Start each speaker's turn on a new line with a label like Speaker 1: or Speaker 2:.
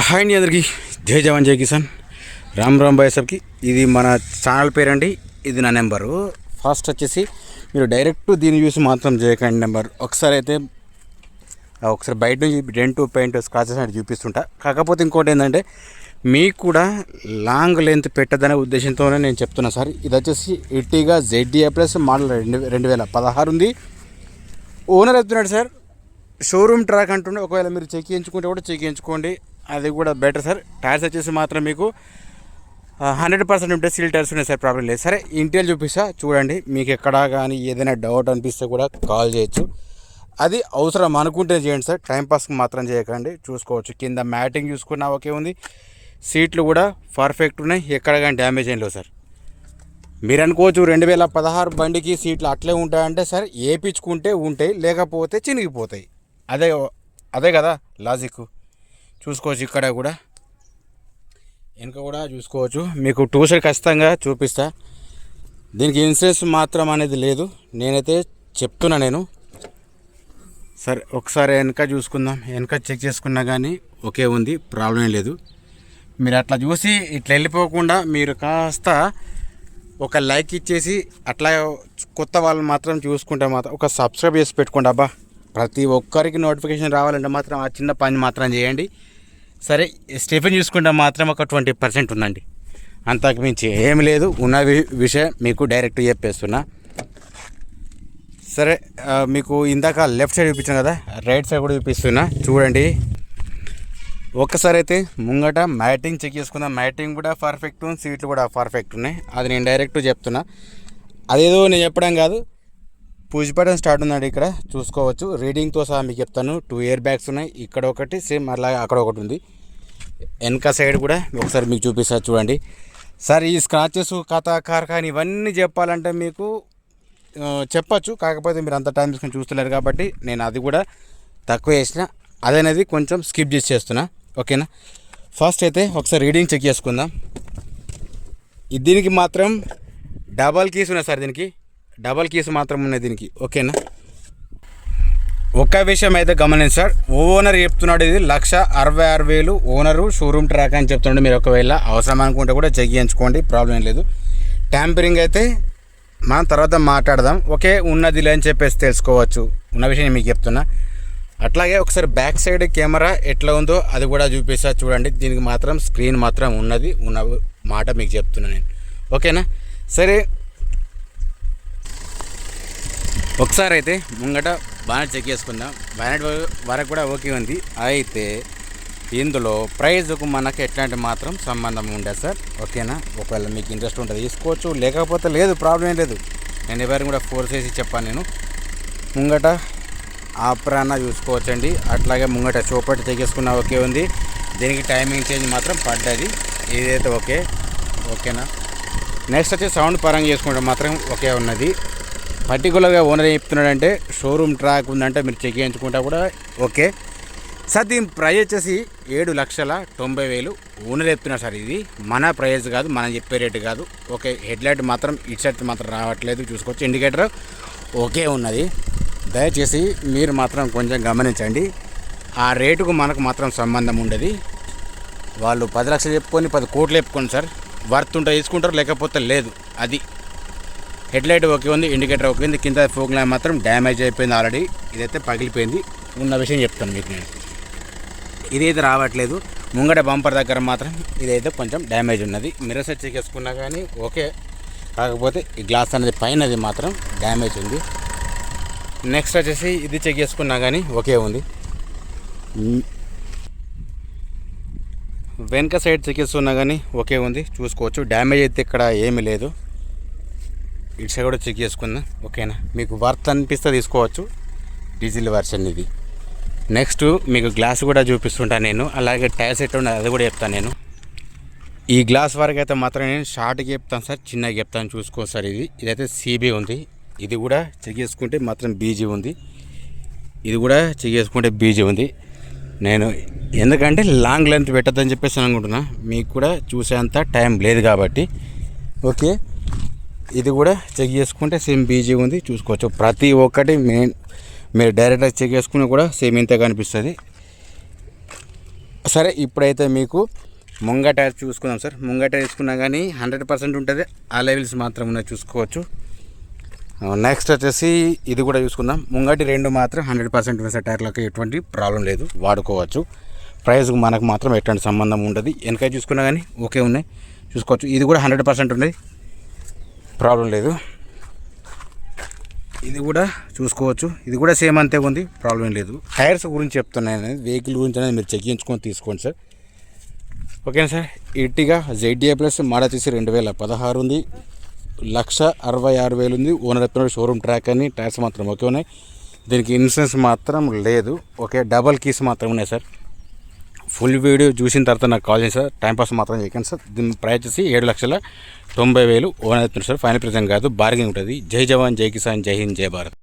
Speaker 1: Hi అండి అందరికీ జై జవాన్ జై కిసాన్ రామ్ రామ్ బాయ్ సబ్కి. ఇది మన ఛానల్ పేరండి, ఇది నా నెంబరు. ఫస్ట్ వచ్చేసి మీరు డైరెక్ట్ దీన్ని చూసి మాత్రం చేయకండి. నెంబర్ ఒకసారి బయట నుంచి డెంట్ పెయింట్ స్క్రాచెస్ అంటే చూపిస్తుంటా. కాకపోతే ఇంకోటి ఏంటంటే మీకు కూడా లాంగ్ లెంత్ పెట్టదనే ఉద్దేశంతోనే నేను చెప్తున్నా సార్. ఇది వచ్చేసి ఎర్టిగా ZDA ప్లస్ మోడల్ 2016 ఉంది. ఓనర్ చెప్తున్నాడు సార్ షోరూమ్ ట్రాక్ అంటుండే. ఒకవేళ మీరు చెక్ చేయించుకుంటే కూడా చెక్ చేయించుకోండి, అది కూడా బెటర్ సార్. టైర్స్ వచ్చేసి మాత్రం మీకు 100% ఉంటే సీల్ టైర్స్ ఉన్నాయి సార్, ప్రాబ్లం లేదు. సరే ఇంటీరియర్ చూపిస్తా చూడండి. మీకు ఎక్కడా కానీ ఏదైనా డౌట్ అనిపిస్తే కూడా కాల్ చేయొచ్చు. అది అవసరం అనుకుంటే చేయండి సార్, టైంపాస్కి మాత్రం చేయకండి. చూసుకోవచ్చు కింద మ్యాటింగ్ చూసుకున్నా ఓకే ఉంది. సీట్లు కూడా పర్ఫెక్ట్ ఉన్నాయి, ఎక్కడ కానీ డ్యామేజ్ ఏం లేవు సార్. మీరు అనుకోవచ్చు 2016 బండికి సీట్లు అట్లే ఉంటాయంటే సార్, ఏపించుకుంటే ఉంటాయి, లేకపోతే చినిగిపోతాయి. అదే కదా లాజిక్. చూసుకోవచ్చు ఇక్కడ కూడా వెనుక కూడా చూసుకోవచ్చు. మీకు టూ సైడ్ ఖచ్చితంగా చూపిస్తా. దీనికి ఇన్సూరెన్స్ మాత్రం అనేది లేదు, నేనైతే చెప్తున్నా నేను. సరే ఒకసారి వెనక చూసుకుందాం. వెనక చెక్ చేసుకున్నా కానీ ఓకే ఉంది, ప్రాబ్లం లేదు. మీరు అట్లా చూసి ఇట్లా వెళ్ళిపోకుండా మీరు కాస్త ఒక లైక్ ఇచ్చేసి అట్లా కొత్త వాళ్ళు మాత్రం చూసుకుంటే మాత్రం ఒక సబ్స్క్రైబ్ చేసి పెట్టుకోండి. అబ్బా ప్రతి ఒక్కరికి నోటిఫికేషన్ రావాలంటే మాత్రం ఆ చిన్న పని మాత్రం చేయండి. సరే స్టెఫెన్ చూసుకుంటే మాత్రం ఒక 20% ఉందండి, అంతకు మించి ఏమి లేదు. ఉన్న విషయం మీకు డైరెక్ట్ చెప్పేస్తున్నా. సరే మీకు ఇందాక లెఫ్ట్ సైడ్ చూపించాను కదా, రైట్ సైడ్ కూడా చూపిస్తున్నా చూడండి. ఒక్కసారి అయితే ముంగట మ్యాటింగ్ చెక్ చేసుకుందాం. మ్యాటింగ్ కూడా పర్ఫెక్ట్, సీట్లు కూడా పర్ఫెక్ట్ ఉన్నాయి. అది నేను డైరెక్ట్ చెప్తున్నా. అదేదో నేను చెప్పడం కాదు, పుష్ బటన్ స్టార్ట్ ఉందండి. ఇక్కడ చూసుకోవచ్చు రీడింగ్తో సహా మీకు చెప్తాను. 2 ఎయిర్ బ్యాగ్స్ ఉన్నాయి, ఇక్కడ ఒకటి సేమ్ అలాగే అక్కడ ఒకటి ఉంది. వెనక సైడ్ కూడా ఒకసారి మీకు చూపిస్తారు చూడండి సార్. ఈ స్క్రాచెస్ కార్ఖాన్ ఇవన్నీ చెప్పాలంటే మీకు చెప్పచ్చు, కాకపోతే మీరు అంత టైం తీసుకొని చూస్తలేరు కాబట్టి నేను అది కూడా తక్కువ చేసిన. అదనేది కొంచెం స్కిప్ చేస్తున్నా, ఓకేనా. ఫస్ట్ అయితే ఒకసారి రీడింగ్ చెక్ చేసుకుందాం. దీనికి మాత్రం డబల్ కీస్ ఉన్నాయి సార్, దీనికి డబల్ కీస్ మాత్రం ఉన్నాయి దీనికి, ఓకేనా. ఒక్క విషయం అయితే గమనించి సార్, ఓనర్ చెప్తున్నాడు ఇది 1,66,000 ఓనరు షోరూమ్ ట్రాక్ అని చెప్తున్నాడు. మీరు ఒకవేళ అవసరం అనుకుంటే కూడా చెక్ చేయించుకోండి, ప్రాబ్లం ఏం లేదు. ట్యాంపరింగ్ అయితే మనం తర్వాత మాట్లాడదాం, ఓకే. ఉన్నది అని చెప్పేసి తెలుసుకోవచ్చు, ఉన్న విషయం మీకు చెప్తున్నా. అట్లాగే ఒకసారి బ్యాక్ సైడ్ కెమెరా ఎట్లా ఉందో అది కూడా చూపిస్తా చూడండి. దీనికి మాత్రం స్క్రీన్ మాత్రం ఉన్న మాట మీకు చెప్తున్నా నేను, ఓకేనా. సరే ఒకసారి అయితే ముంగట బాగా చెక్ చేసుకుందాం. బానెట్ వరకు కూడా ఓకే ఉంది. అయితే ఇందులో ప్రైజ్కు మనకు ఎట్లాంటి మాత్రం సంబంధం ఉండదు సార్, ఓకేనా. ఒకవేళ మీకు ఇంట్రెస్ట్ ఉంటుంది తీసుకోవచ్చు, లేకపోతే లేదు, ప్రాబ్లం ఏం లేదు. నేను ఎవరిని కూడా ఫోర్స్ చేసి చెప్పాను నేను. ముంగట ఆప్రాన చూసుకోవచ్చండి. అట్లాగే ముంగట చోపటి తెగేసుకున్న ఓకే ఉంది. దీనికి టైమింగ్ చేంజ్ మాత్రం పడ్డది, ఇదైతే ఓకేనా. నెక్స్ట్ వచ్చి సౌండ్ పరంగా చేసుకుంటే మాత్రం ఓకే ఉన్నది. పర్టికులర్గా ఓనర్ ఏం చెప్తున్నాడంటే షోరూమ్ ట్రాక్ ఉందంటే మీరు చెక్ చేయించుకుంటా కూడా ఓకే సార్. దీని ప్రైస్ వచ్చేసి 7,90,000 ఓనర్ చెప్తున్నారు సార్. ఇది మన ప్రైస్ కాదు, మనం చెప్పే రేటు కాదు, ఓకే. హెడ్లైట్ మాత్రం ఇటు సైడ్ మాత్రం రావట్లేదు, చూసుకోవచ్చు. ఇండికేటర్ ఓకే ఉన్నది. దయచేసి మీరు మాత్రం కొంచెం గమనించండి. ఆ రేటుకు మనకు మాత్రం సంబంధం ఉండదు. వాళ్ళు 10 లక్షలు చెప్పుకొని 10 కోట్లు చెప్పుకోండి సార్. వర్త్ ఉంటే తీసుకుంటారు, లేకపోతే లేదు. అది హెడ్లైట్ ఓకే ఉంది, ఇండికేటర్ ఓకే ఉంది. కింద ఫోక్ లైన్ మాత్రం డ్యామేజ్ అయిపోయింది ఆల్రెడీ, ఇదైతే పగిలిపోయింది. ఉన్న విషయం చెప్తాను మీకు నేను. ఇదైతే రావట్లేదు. ముంగట బంపర్ దగ్గర మాత్రం ఇదైతే కొంచెం డ్యామేజ్ ఉన్నది. మిర్రర్ సెట్ చెక్ చేసుకున్నా కానీ ఓకే, కాకపోతే ఈ గ్లాస్ అనేది పైనది మాత్రం డ్యామేజ్ ఉంది. నెక్స్ట్ వచ్చేసి ఇది చెక్ చేసుకున్నా కానీ ఓకే ఉంది. వెనక సైడ్ చెక్ చేసుకున్నా కానీ ఓకే ఉంది, చూసుకోవచ్చు. డ్యామేజ్ అయితే ఇక్కడ ఏమీ లేదు. ఇటు సైడ్ కూడా చెక్ చేసుకుందాం, ఓకేనా. మీకు వర్త్ అనిపిస్తే తీసుకోవచ్చు, డీజిల్ వర్షన్ ఇది. నెక్స్ట్ మీకు గ్లాస్ కూడా చూపిస్తుంటాను నేను. అలాగే టైర్ సెట్ ఉన్నది, అది కూడా చెప్తాను నేను. ఈ గ్లాస్ వరకు అయితే మాత్రం నేను షార్ట్గా చెప్తాను సార్, చిన్నగా చెప్తాను, చూసుకో సార్. ఇదైతే CB ఉంది. ఇది కూడా చెక్ చేసుకుంటే మాత్రం BG ఉంది. ఇది కూడా చెక్ చేసుకుంటే BG ఉంది. నేను ఎందుకంటే లాంగ్ లెంత్ పెట్టద్దని చెప్పేసి అనుకుంటున్నా, మీకు కూడా చూసేంత టైం లేదు కాబట్టి, ఓకే. ఇది కూడా చెక్ చేసుకుంటే సేమ్ BG ఉంది, చూసుకోవచ్చు. ప్రతి ఒక్కటి మీరు డైరెక్ట్గా చెక్ చేసుకుని కూడా సేమ్ ఇంతే కనిపిస్తుంది. సరే ఇప్పుడైతే మీకు ముంగట చూసుకుందాం సార్. ముంగట తీసుకున్నా కానీ 100% ఉంటుంది, ఆ లెవెల్స్ మాత్రం ఉన్నాయి చూసుకోవచ్చు. నెక్స్ట్ వచ్చేసి ఇది కూడా చూసుకుందాం. ముంగటి 2 మాత్రం 100% ఉన్నాయి సార్. టైర్లకు ఎటువంటి ప్రాబ్లం లేదు, వాడుకోవచ్చు. ప్రైస్కి మనకు మాత్రం ఎటువంటి సంబంధం ఉండదు. వెనక చూసుకున్నా కానీ ఓకే ఉన్నాయి చూసుకోవచ్చు. ఇది కూడా 100% ఉంది, ప్రాబ్లం లేదు. ఇది కూడా చూసుకోవచ్చు, ఇది కూడా సేమ్ అంతే ఉంది, ప్రాబ్లం లేదు. టైర్స్ గురించి చెప్తున్నాను అనేది, వెహికల్ గురించి అనేది మీరు చెక్ చేయించుకొని తీసుకోండి సార్. ఓకేనా సార్. ఇర్టిగా ZDA ప్లస్ మోడల్ వచ్చేసి 2016 ఉంది, 1,66,000 ఉంది. ఓనర్ చెప్పిన షోరూమ్ ట్రాక్ అని, టైర్స్ మాత్రం ఓకే ఉన్నాయి. దీనికి ఇన్సూరెన్స్ మాత్రం లేదు. ఓకే, డబల్ కీస్ మాత్రం ఉన్నాయి సార్. ఫుల్ వీడియో చూసిన తర్వాత నాకు కాల్ చేయండి సార్. టైంపాస్ మాత్రం చేయకండి సార్. దీని ప్రైస్ వచ్చేసి 7,90,000 ఓనర్ చెప్తున్నారు సార్. ఫైనల్ ప్రైస్ కాదు, బార్గెనింగ్ ఉంటుంది. జై జవాన్, జై కిసాన్, జై హింద్, జై భారత్.